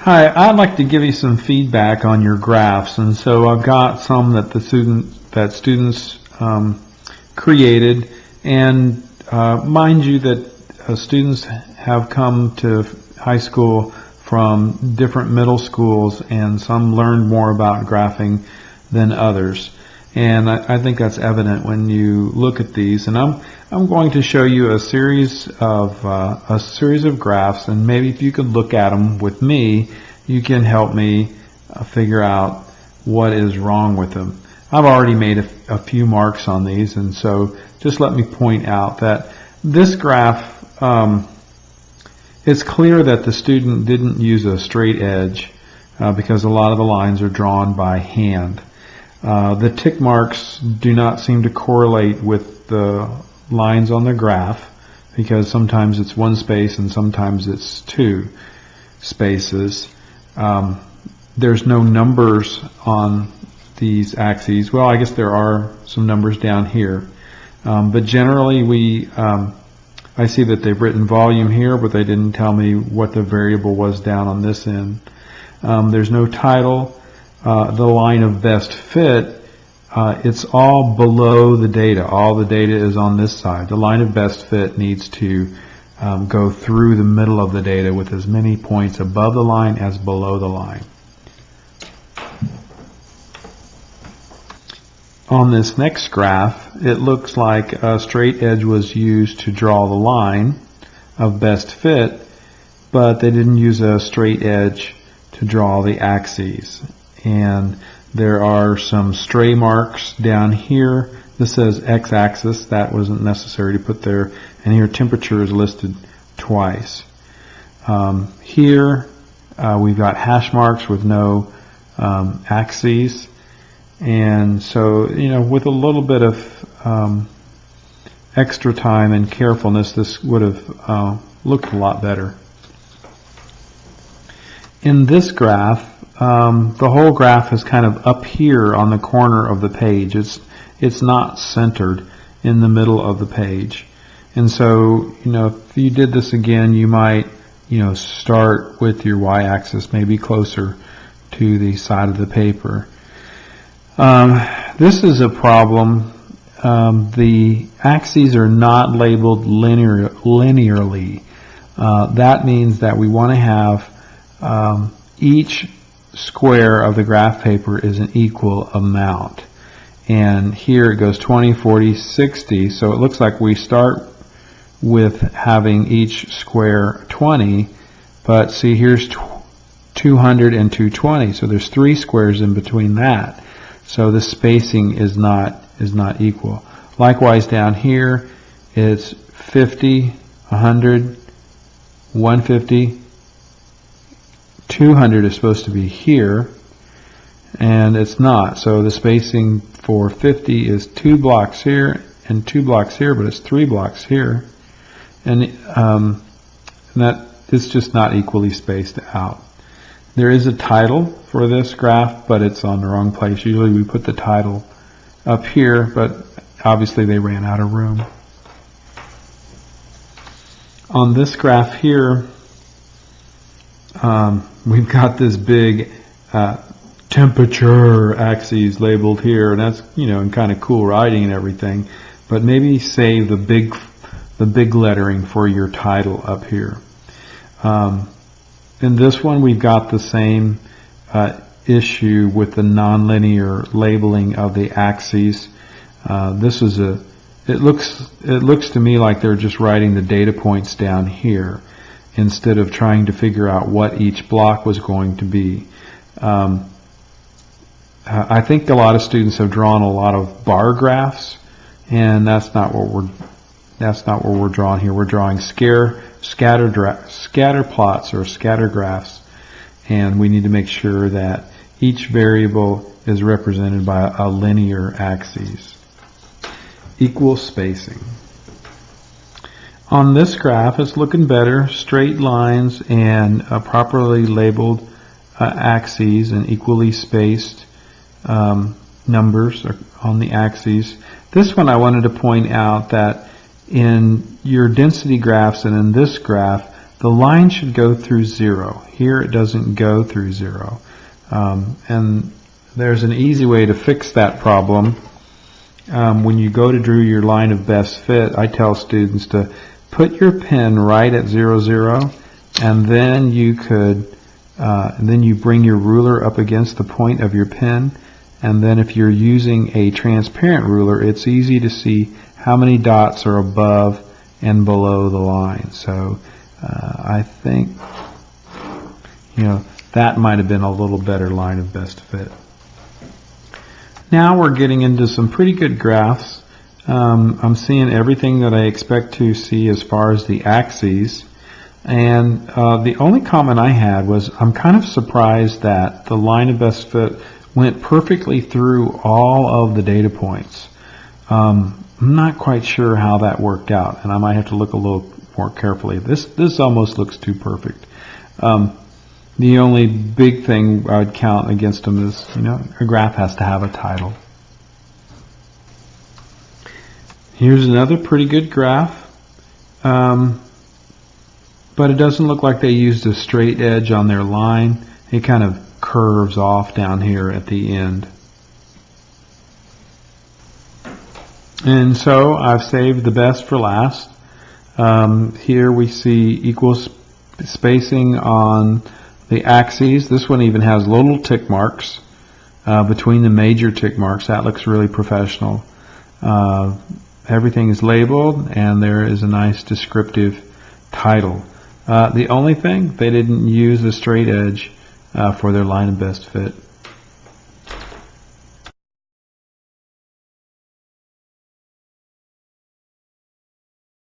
Hi, I'd like to give you some feedback on your graphs, and so I've got some that students created, and mind you that students have come to high school from different middle schools, and some learned more about graphing than others. And I think that's evident when you look at these. And I'm going to show you a series of graphs, and maybe if you could look at them with me, you can help me figure out what is wrong with them. I've already made a few marks on these, and so just let me point out that this graph, it's clear that the student didn't use a straight edge because a lot of the lines are drawn by hand. The tick marks do not seem to correlate with the lines on the graph because sometimes it's one space and sometimes it's two spaces. There's no numbers on these axes. Well, I guess there are some numbers down here. But generally I see that they've written volume here, but they didn't tell me what the variable was down on this end. There's no title. The line of best fit, it's all below the data. All the data is on this side. The line of best fit needs to go through the middle of the data with as many points above the line as below the line. On this next graph, it looks like a straight edge was used to draw the line of best fit, but they didn't use a straight edge to draw the axes. And there are some stray marks down here. This says x-axis. That wasn't necessary to put there. And here temperature is listed twice. Here we've got hash marks with no axes. And so, with a little bit of extra time and carefulness, this would have looked a lot better. In this graph, the whole graph is kind of up here on the corner of the page. It's not centered in the middle of the page. And so, if you did this again, you might, start with your y-axis maybe closer to the side of the paper. This is a problem. The axes are not labeled linearly. That means that we want to have each square of the graph paper is an equal amount. And here it goes 20, 40, 60. So it looks like we start with having each square 20, but see, here's 200 and 220. So there's 3 squares in between that. So the spacing is not equal. Likewise down here, it's 50, 100, 150, 200 is supposed to be here, and it's not. So the spacing for 50 is 2 blocks here and 2 blocks here, but it's 3 blocks here, and that it's just not equally spaced out. There is a title for this graph, but it's on the wrong place. Usually we put the title up here, but obviously they ran out of room. On this graph here, we've got this big temperature axes labeled here, and that's in kind of cool writing and everything. But maybe save the big lettering for your title up here. In this one, we've got the same issue with the nonlinear labeling of the axes. It looks to me like they're just writing the data points down here instead of trying to figure out what each block was going to be. I think a lot of students have drawn a lot of bar graphs, and that's not what we're drawing here. We're drawing scatter plots or scatter graphs, and we need to make sure that each variable is represented by a linear axis. Equal spacing. On this graph, it's looking better. Straight lines and properly labeled axes and equally spaced numbers on the axes. This one I wanted to point out that in your density graphs and in this graph, the line should go through 0. Here it doesn't go through 0. And there's an easy way to fix that problem. When you go to draw your line of best fit, I tell students to put your pen right at 0, 0, and then you bring your ruler up against the point of your pen, and then if you're using a transparent ruler, it's easy to see how many dots are above and below the line. So I think that might have been a little better line of best fit. Now we're getting into some pretty good graphs. I'm seeing everything that I expect to see as far as the axes. And the only comment I had was I'm kind of surprised that the line of best fit went perfectly through all of the data points. I'm not quite sure how that worked out, and I might have to look a little more carefully. This almost looks too perfect. The only big thing I would count against them is, a graph has to have a title. Here's another pretty good graph, but it doesn't look like they used a straight edge on their line. It kind of curves off down here at the end. And so I've saved the best for last. Here we see equal spacing on the axes. This one even has little tick marks between the major tick marks. That looks really professional. Everything is labeled, and there is a nice descriptive title. The only thing, they didn't use a straight edge for their line of best fit.